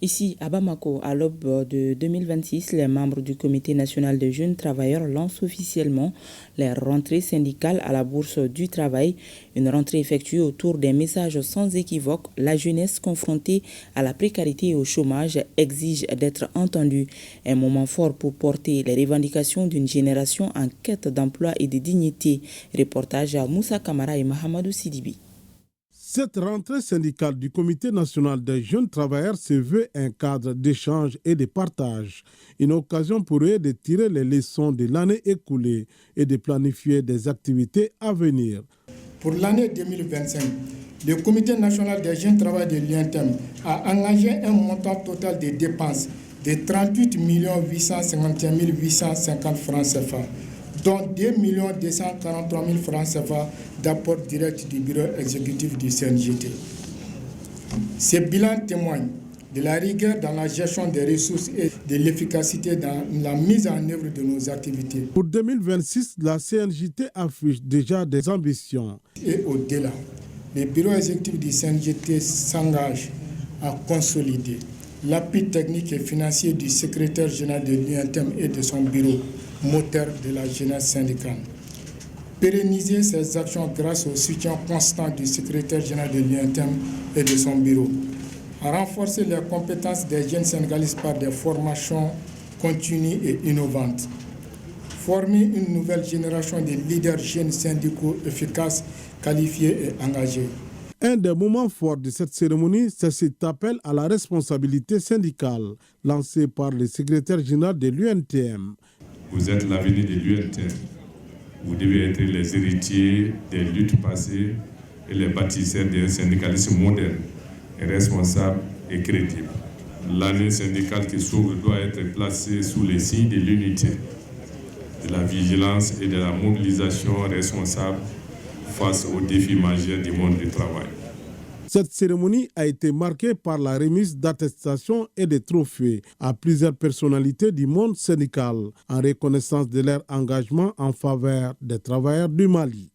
Ici, à Bamako, à l'aube de 2026, les membres du Comité national des jeunes travailleurs lancent officiellement leur rentrée syndicale à la Bourse du travail. Une rentrée effectuée autour des messages sans équivoque. La jeunesse confrontée à la précarité et au chômage exige d'être entendue. Un moment fort pour porter les revendications d'une génération en quête d'emploi et de dignité. Reportage à Moussa Kamara et Mahamadou Sidibi. Cette rentrée syndicale du Comité national des jeunes travailleurs se veut un cadre d'échange et de partage, une occasion pour eux de tirer les leçons de l'année écoulée et de planifier des activités à venir. Pour l'année 2025, le Comité national des jeunes travailleurs de l'UNTM a engagé un montant total de dépenses de 38 851 850 francs CFA, dont 2 243 000 francs CFA d'apport direct du bureau exécutif du CNJT. Ce bilan témoigne de la rigueur dans la gestion des ressources et de l'efficacité dans la mise en œuvre de nos activités. Pour 2026, la CNJT affiche déjà des ambitions. Et au-delà, le bureau exécutif du CNJT s'engage à consolider l'appui technique et financier du secrétaire général de l'UNTM et de son bureau, moteur de la jeunesse syndicale. Pérenniser ces actions grâce au soutien constant du secrétaire général de l'UNTM et de son bureau. Renforcer les compétences des jeunes syndicalistes par des formations continues et innovantes. Former une nouvelle génération de leaders jeunes syndicaux efficaces, qualifiés et engagés. Un des moments forts de cette cérémonie, c'est cet appel à la responsabilité syndicale lancé par le secrétaire général de l'UNTM. Vous êtes l'avenir de l'UNTM. Vous devez être les héritiers des luttes passées et les bâtisseurs d'un syndicalisme moderne, responsable et crédible. L'année syndicale qui s'ouvre doit être placée sous les signes de l'unité, de la vigilance et de la mobilisation responsable face aux défis majeurs du monde du travail. Cette cérémonie a été marquée par la remise d'attestations et de trophées à plusieurs personnalités du monde syndical en reconnaissance de leur engagement en faveur des travailleurs du Mali.